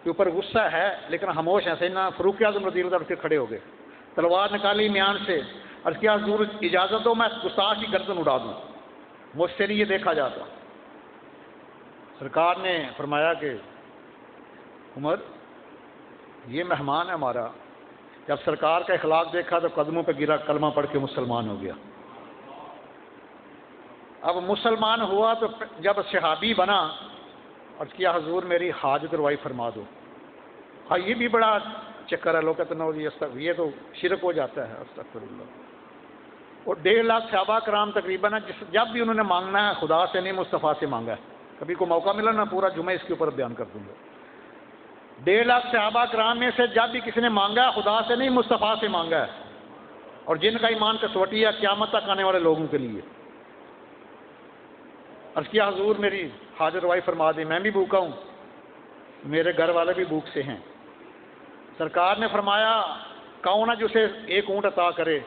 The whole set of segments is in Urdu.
کے اوپر غصہ ہے لیکن خاموش ہیں. سیدنا فاروق اعظم رضی اللہ عنہ اٹھ کے کھڑے ہو گئے, تلوار نکالی میان سے, اور کیا حضور اجازت دو میں گستاخ کی گردن اڑا دوں, مجھ سے نہیں یہ دیکھا جاتا. سرکار نے فرمایا کہ عمر یہ مہمان ہے ہمارا. جب سرکار کا اخلاق دیکھا تو قدموں پہ گرا, کلمہ پڑھ کے مسلمان ہو گیا. اب مسلمان ہوا تو جب صحابی بنا اور کیا حضور میری حاجت روائی فرما دو. ہاں یہ بھی بڑا چکر ہے, لوگ کہتے ہیں یہ تو شرک ہو جاتا ہے. استغفر اللہ. اور 1.5 لاکھ صحابہ کرام تقریباً ہے, جب بھی انہوں نے مانگنا ہے خدا سے نہیں مصطفیٰ سے مانگا ہے. کبھی کو موقع ملا نا پورا جمعہ اس کے اوپر بیان کر دوں گا. 1.5 لاکھ صحابہ کرام میں سے جب بھی کسی نے مانگا ہے خدا سے نہیں مصطفیٰ سے مانگا ہے, اور جن کا ایمان کسوٹی ہے قیامت تک آنے والے لوگوں کے لیے. عرض کیا حضور میری حاجت روائی فرما دیں, میں بھی بھوکا ہوں, میرے گھر والے بھی بھوک سے ہیں. سرکار نے فرمایا کون ہے جو اسے 1 اونٹ عطا کرے.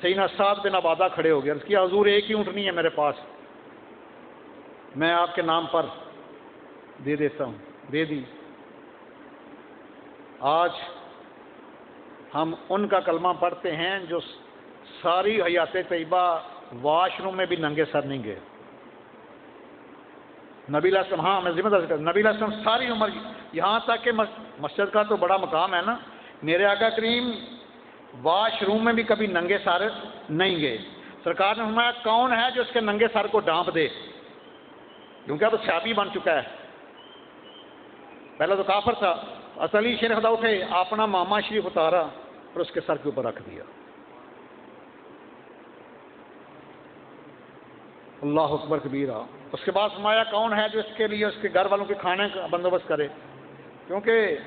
سیدنا سعد بن عبادہ کھڑے ہو گئے. عرض کیا حضور ایک ہی اونٹ نہیں ہے میرے پاس, میں آپ کے نام پر دے دیتا ہوں. دے دی. آج ہم ان کا کلمہ پڑھتے ہیں جو ساری حیات طیبہ واش روم میں بھی ننگے سر نہیں گئے. نبی علیہ السلام, ہاں میں ذمہ دار کرتا ہوں, نبی علیہ السلام ساری عمر, یہاں تک کہ مسجد کا تو بڑا مقام ہے نا, میرے آقا کریم واش روم میں بھی کبھی ننگے سر نہیں گئے. سرکار نے فرمایا کون ہے جو اس کے ننگے سر کو ڈانپ دے, کیونکہ اب صحابی بن چکا ہے. پہلے تو کافر تھا. اصلی شیخ خدا اٹھے, اپنا ماما شریف اتارا اور اس کے سر کے اوپر رکھ دیا. اللہ اکبر کبیرہ. اس کے بعد فرمایا کون ہے جو اس کے لیے اس کے گھر والوں کے کھانے کا بندوبست کرے, کیونکہ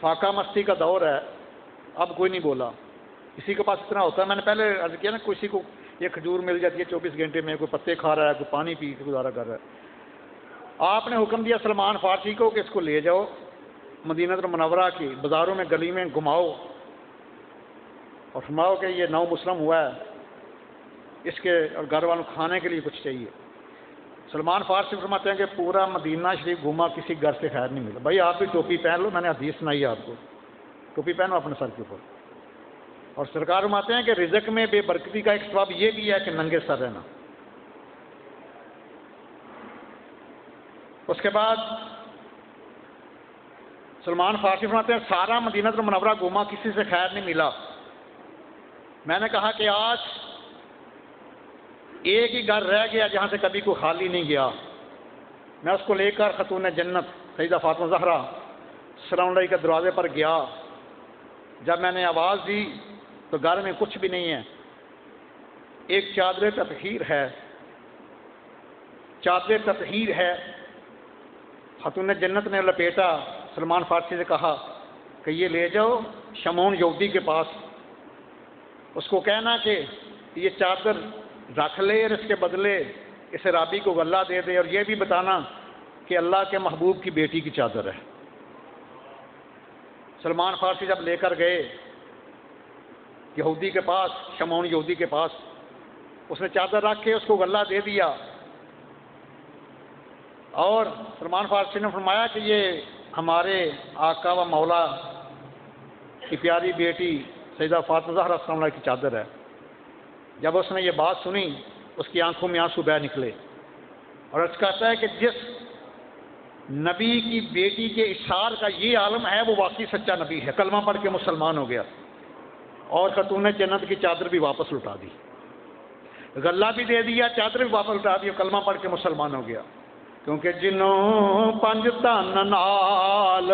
فاقہ مستی کا دور ہے. اب کوئی نہیں بولا, کسی کے پاس اتنا ہوتا ہے. میں نے پہلے عرض کیا نا, کسی کو یہ کھجور مل جاتی ہے 24 گھنٹے میں, کوئی پتے کھا رہا ہے, کوئی پانی پی کے گزارا کر رہا ہے. آپ نے حکم دیا سلمان فارسی کو کہ اس کو لے جاؤ مدینہ المنورہ کی بازاروں میں گلی میں گھماؤ اور فرماؤ کہ یہ نو مسلم ہوا ہے, اس کے اور گھر والوں کھانے کے لیے کچھ چاہیے. سلمان فارسی فرماتے ہیں کہ پورا مدینہ شریف گھوما, کسی گھر سے خیر نہیں ملا. بھائی آپ بھی ٹوپی پہن لو, میں نے حدیث سنائی ہے آپ کو, ٹوپی پہنو اپنے سر کے اوپر. اور سرکار فرماتے ہیں کہ رزق میں بے برکتی کا ایک سبب یہ بھی ہے کہ ننگے سر رہنا. اس کے بعد سلمان فارسی فرماتے ہیں سارا مدینہ المنورہ گھوما, کسی سے خیر نہیں ملا. میں نے کہا کہ آج ایک ہی گھر رہ گیا جہاں سے کبھی کوئی خالی نہیں گیا. میں اس کو لے کر خاتون جنت سیدہ فاطمہ زہرا سلام علیہ کے دروازے پر گیا. جب میں نے آواز دی تو گھر میں کچھ بھی نہیں ہے, ایک چادر تطہیر ہے, چادر تطہیر ہے. خاتون جنت نے لپیٹا, سلمان فارسی سے کہا کہ یہ لے جاؤ شمعون یہودی کے پاس, اس کو کہنا کہ یہ چادر رکھ لے اور اس کے بدلے اس رابی کو غلہ دے دے, اور یہ بھی بتانا کہ اللہ کے محبوب کی بیٹی کی چادر ہے. سلمان فارسی جب لے کر گئے یہودی کے پاس, شمعون یہودی کے پاس, اس نے چادر رکھ کے اس کو غلہ دے دیا. اور سلمان فارسی نے فرمایا کہ یہ ہمارے آقا و مولا کی پیاری بیٹی سیدہ فاطمہ زہرا السلام علیہ کی چادر ہے. جب اس نے یہ بات سنی اس کی آنکھوں میں آنسو بہہ نکلے, اور اس کہتا ہے کہ جس نبی کی بیٹی کے اشار کا یہ عالم ہے وہ واقعی سچا نبی ہے. کلمہ پڑھ کے مسلمان ہو گیا, اور خاتون جنت کی چادر بھی واپس لوٹا دی, غلہ بھی دے دیا, چادر بھی واپس لوٹا دی, اور کلمہ پڑھ کے مسلمان ہو گیا. کیونکہ جنوں پنج تن نال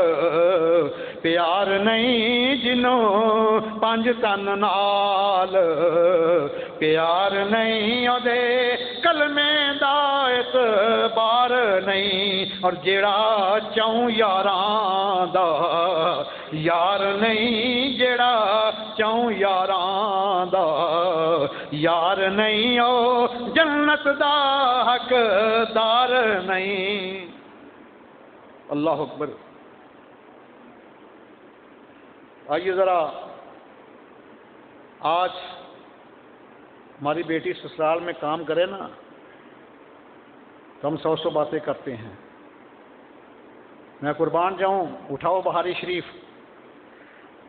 پیار نہیں, جنوں پنج تن نال پیار نہیں, او دے کلمے دا اعتبار نہیں, اور جیڑا چوں یاراں دا یار نہیں, جیڑا چوں یاراں دا یار نہیں, او جنت دا حقدار نہیں. اللہ اکبر. آئیے ذرا آج ہماری بیٹی سسرال میں کام کرے نا تو ہم 100 باتیں کرتے ہیں, میں قربان جاؤں، اٹھاؤ بخاری شریف۔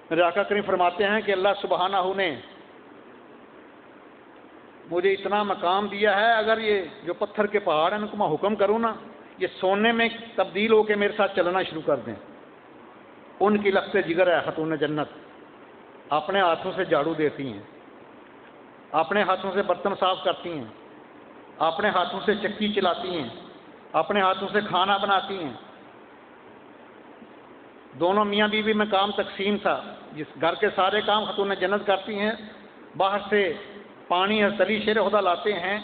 میرے آقا کریم فرماتے ہیں کہ اللہ سبحانہ نے مجھے اتنا مقام دیا ہے، اگر یہ جو پتھر کے پہاڑ ہیں ان کو میں حکم کروں نا، یہ سونے میں تبدیل ہو کے میرے ساتھ چلنا شروع کر دیں۔ ان کی لخت جگر ہے خاتون جنت، اپنے ہاتھوں سے جھاڑو دیتی ہیں، اپنے ہاتھوں سے برتن صاف کرتی ہیں، اپنے ہاتھوں سے چکی چلاتی ہیں، اپنے ہاتھوں سے کھانا بناتی ہیں۔ دونوں میاں بیوی میں کام تقسیم تھا، جس گھر کے سارے کام خاتون جنت کرتی ہیں، باہر سے پانی اور تلی شیر خدا لاتے ہیں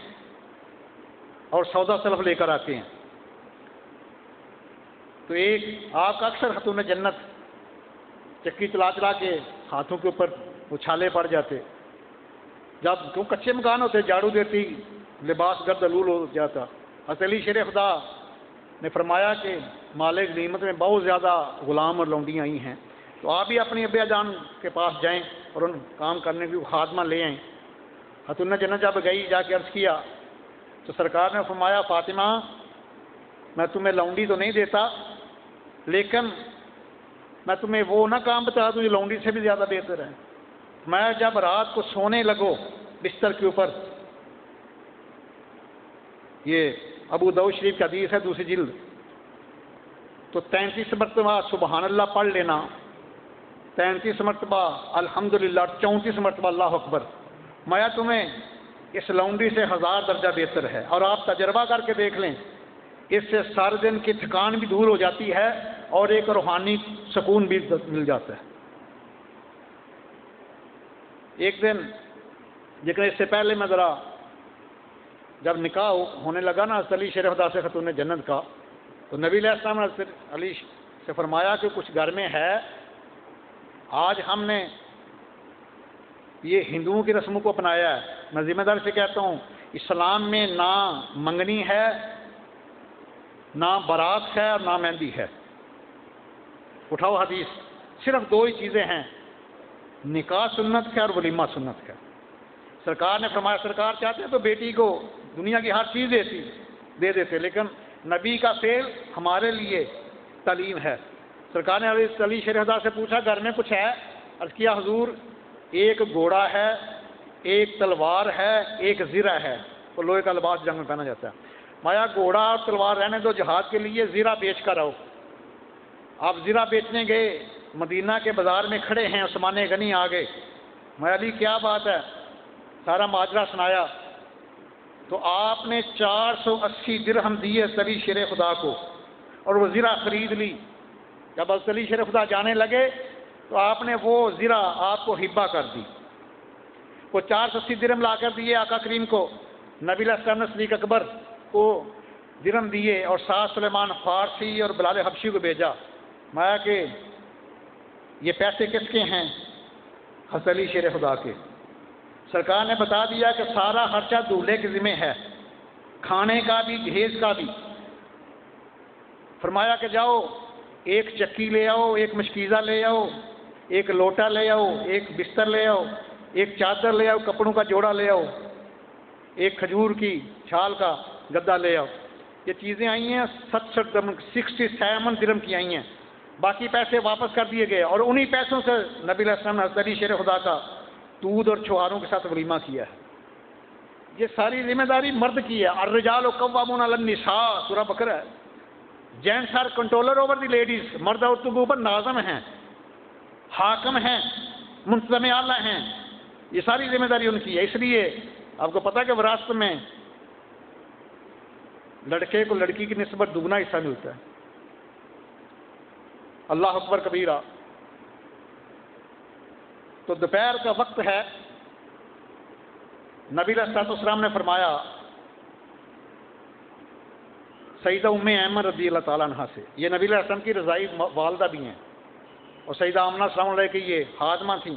اور سودا سلف لے کر آتے ہیں۔ تو ایک آپ کا اکثر خاتون جنت چکی چلا چلا کے ہاتھوں کے اوپر اچھالے پڑ جاتے، جب کیوں کچے مکان ہوتے جھاڑو دیتی لباس گرد آلود ہو جاتا۔ حضرت علی شیر خدا نے فرمایا کہ مالک غنیمت میں بہت زیادہ غلام اور لونڈیاں آئی ہیں، تو آپ بھی اپنی ابا جان کے پاس جائیں اور ان کام کرنے کی خادمہ لے آئیں۔ خاتون جنت جب گئی، جا کے عرض کیا تو سرکار نے فرمایا فاطمہ میں تمہیں لونڈی تو نہیں دیتا، لیکن میں تمہیں وہ نہ کام بتا دوں جو لونڈی سے بھی زیادہ بہتر ہے۔ میں جب رات کو سونے لگو بستر کے اوپر، یہ ابو داؤد شریف کی حدیث ہے دوسری جلد، تو 33 مرتبہ سبحان اللہ پڑھ لینا، 33 مرتبہ الحمدللہ، 34 مرتبہ اللہ اکبر، میں تمہیں اس لونڈی سے 1000 درجہ بہتر ہے۔ اور آپ تجربہ کر کے دیکھ لیں، اس سے سارے دن کی تھکان بھی دور ہو جاتی ہے اور ایک روحانی سکون بھی مل جاتا ہے۔ ایک دن لیکن اس سے پہلے میں ذرا جب نکاح ہونے لگا نا حضرت علی شیر خدا سے خاتون جنت کا، تو نبی علیہ السلام نے حضرت علی سے فرمایا کہ کچھ گھر میں ہے، آج ہم نے یہ ہندوؤں کی رسموں کو اپنایا ہے، میں ذمہ داری سے کہتا ہوں اسلام میں نہ منگنی ہے، نہ بارات ہے اور نہ مہندی ہے۔ اٹھاؤ حدیث، صرف 2 ہی چیزیں ہیں، نکاح سنت ہے اور ولیمہ سنت ہے۔ سرکار نے فرمایا سرکار چاہتے تو بیٹی کو دنیا کی ہر چیز دے دیتے، لیکن نبی کا فعل ہمارے لیے تعلیم ہے۔ سرکار نے حضرت علی شیر خدا سے پوچھا گھر میں کچھ ہے؟ عرض کیا حضور ایک گھوڑا ہے، ایک تلوار ہے، ایک زرہ ہے، اور لوہے کا لباس جنگ میں پہنا جاتا ہے۔ مایا گھوڑا اور تلوار رہنے دو جہاد کے لیے، زرہ بیچ کر آؤ۔ آپ زرہ بیچنے گئے، مدینہ کے بازار میں کھڑے ہیں، عثمان غنی آ گئے، میں علی کیا بات ہے، سارا ماجرا سنایا، تو آپ نے 480 درہم دیے علی شیر خدا کو اور وہ زرہ خرید لی۔ جب علی شیر خدا جانے لگے تو آپ نے وہ زرہ آپ کو ہبہ کر دی، وہ 480 درہم لا کر دیے آقا کریم کو۔ نبی علیہ السلام نے صدیق اکبر کو درہم دیے اور ساتھ سلیمان فارسی اور بلال حبشی کو بھیجا۔ میں کہ یہ پیسے کس کے ہیں؟ حضرت علی شیر خدا کے۔ سرکار نے بتا دیا کہ سارا خرچہ دولہے کے ذمہ ہے، کھانے کا بھی جہیز کا بھی۔ فرمایا کہ جاؤ ایک چکی لے آؤ، ایک مشکیزہ لے آؤ، ایک لوٹا لے آؤ، ایک بستر لے آؤ، ایک چادر لے آؤ، کپڑوں کا جوڑا لے آؤ، ایک کھجور کی چھال کا گدا لے آؤ۔ یہ چیزیں آئی ہیں 67 درہم کی آئی ہیں، باقی پیسے واپس کر دیے گئے، اور انہی پیسوں سے نبی علیہ السلام نے حضرت علی شیر خدا کا دودھ اور چھواروں کے ساتھ ولیمہ کیا ہے۔ یہ ساری ذمہ داری مرد کی ہے۔ الرجال قوامون علی النساء، سورہ بقرہ ہے۔ Gents are controller over the ladies, مرد عورتوں کے اوپر ناظم ہیں، حاکم ہیں، منتظم اعلیٰ ہیں، یہ ساری ذمہ داری ان کی ہے۔ اس لیے آپ کو پتہ ہے کہ وراثت میں لڑکے کو لڑکی کی نسبت دگنا حصہ ملتا ہے۔ اللہ اکبر کبیرہ۔ تو دوپہر کا وقت ہے، نبی علیہ السلام نے فرمایا سیدہ ام ایمن رضی اللہ تعالیٰ عنہ سے، یہ نبی علیہ السلام کی رضائی والدہ بھی ہیں، اور سیدہ آمنہ السلام علیہ کی یہ خادمہ تھیں،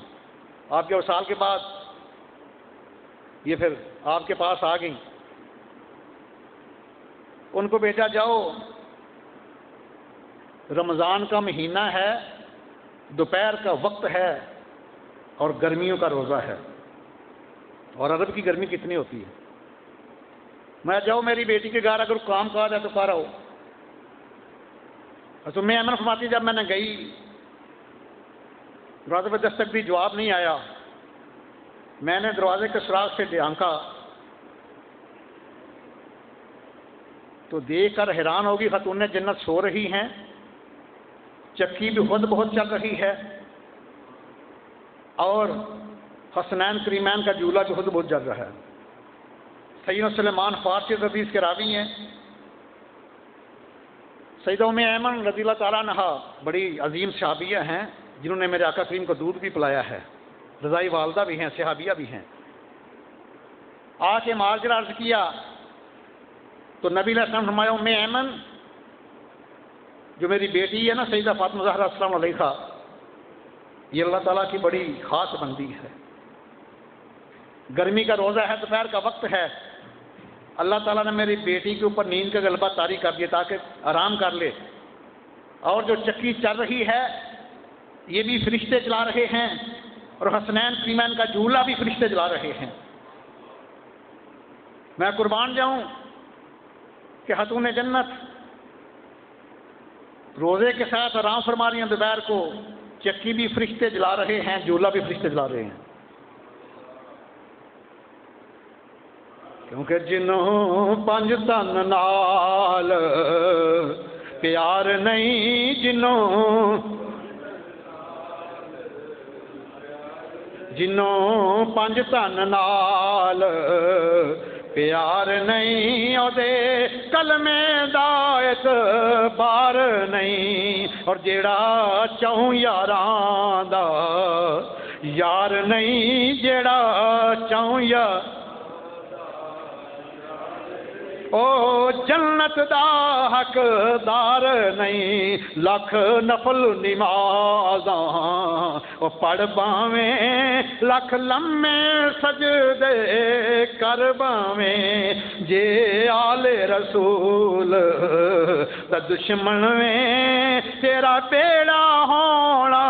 آپ کے وصال کے بعد یہ پھر آپ کے پاس آ گئیں۔ ان کو بھیجا جاؤ، رمضان کا مہینہ ہے، دوپہر کا وقت ہے اور گرمیوں کا روزہ ہے، اور عرب کی گرمی کتنی ہوتی ہے۔ میں جاؤ میری بیٹی کے گھر، اگر کام کاج ہے تو کر آؤ۔ تو میں ایمن فرماتی جب میں نے گئی دروازے پہ دستک دی، جواب نہیں آیا، میں نے دروازے کے سراغ سے ڈھانکا تو دیکھ کر حیران ہوگی خاتون جنت سو رہی ہیں، چکی بھی خود بہت چل رہی ہے اور حسنین کریمین کا جھولا بھی خود بہت چل رہا ہے۔ سیدنا سلیمان فارسی حدیث کے راوی ہیں۔ سیدہ ام ایمن رضی اللہ تعالیٰ عنہا بڑی عظیم صحابیہ ہیں جنہوں نے میرے آقا کریم کو دودھ بھی پلایا ہے، رضائی والدہ بھی ہیں، صحابیہ بھی ہیں۔ آ کے ماجرا عرض کیا تو نبی علیہ السلام فرمایا ام ایمن جو میری بیٹی ہے نا سیدہ فاطمہ زہرا السلام علیہا، یہ اللہ تعالیٰ کی بڑی خاص بندی ہے۔ گرمی کا روزہ ہے، دوپہر کا وقت ہے، اللہ تعالیٰ نے میری بیٹی کے اوپر نیند کا غلبہ طاری کر دیا تاکہ آرام کر لے، اور جو چکی چل رہی ہے یہ بھی فرشتے چلا رہے ہیں اور حسنین کریمین کا جھولا بھی فرشتے چلا رہے ہیں۔ میں قربان جاؤں کہ خاتون جنت روزے کے ساتھ آرام فرما رہی ہیں، دوپہر کو چکی بھی فرشتے جلا رہے ہیں، جھولا بھی فرشتے جلا رہے ہیں۔ کیونکہ جنوں پنج تن نال پیار نہیں، جنوں پنج تن نال پیار نہیں، او دے کلمے دا اعتبار نہیں، اور جیڑا چاہوں یاراں دا یار نہیں، جیڑا چاہوں یار او جنت دا حقدار نہیں، لکھ نفل نمازاں او پڑھ باویں، لکھ لمے سجدے کر باویں، جے آل رسول دا دشمن ویں، تیرا بیڑا ہونا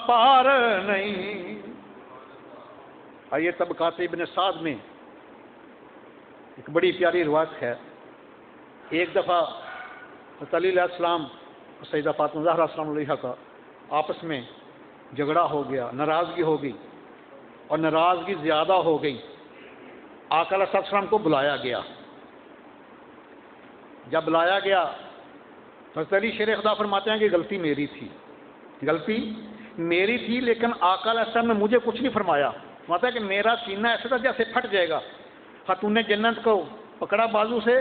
پار نہیں۔ آئیے طبقات ابن سعد میں ایک بڑی پیاری روایت ہے۔ ایک دفعہ حضرت علی علیہ السلام اور سیدہ فاطمہ زہرا السلام علیہا کا آپس میں جھگڑا ہو گیا، ناراضگی ہو گئی، اور ناراضگی زیادہ ہو گئی۔ آقا علیہ السلام کو بلایا گیا۔ جب بلایا گیا حضرت علی شیر خدا فرماتے ہیں کہ غلطی میری تھی، غلطی میری تھی، لیکن آقا علیہ السلام نے مجھے کچھ نہیں فرمایا۔ فرماتا ہے کہ میرا سینہ ایسا تھا جیسے پھٹ جائے گا۔ خاتون جنت کو پکڑا بازو سے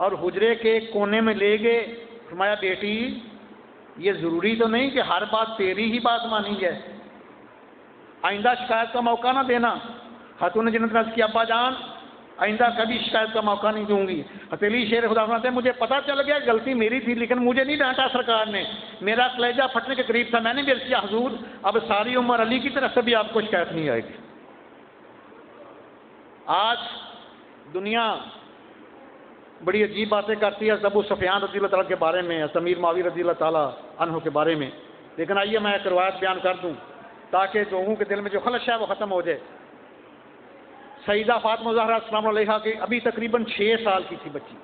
اور حجرے کے کونے میں لے گئے، فرمایا بیٹی یہ ضروری تو نہیں کہ ہر بات تیری ہی بات مانی جائے، آئندہ شکایت کا موقع نہ دینا۔ خاتون جنت نے عرض کیا ابا جان آئندہ کبھی شکایت کا موقع نہیں دوں گی۔ ہتھیلی شیر خدا فرماتے ہیں مجھے پتہ چل گیا غلطی میری تھی، لیکن مجھے نہیں ڈانٹا سرکار نے، میرا کلیجہ پھٹنے کے قریب تھا، میں نے بھی عرض کیا حضور اب ساری عمر علی کی طرف سے بھی آپ کو شکایت نہیں آئے گی۔ آج دنیا بڑی عجیب باتیں کرتی ہے ابو سفیان رضی اللہ تعالیٰ کے بارے میں، امیر معاویہ رضی اللہ تعالیٰ عنہ کے بارے میں، لیکن آئیے میں ایک روایت بیان کر دوں تاکہ لوگوں کے دل میں جو خلش ہے وہ ختم ہو جائے۔ سیدہ فاطمہ زہرا السلام علیہا کی ابھی تقریباً 6 سال کی تھی بچی،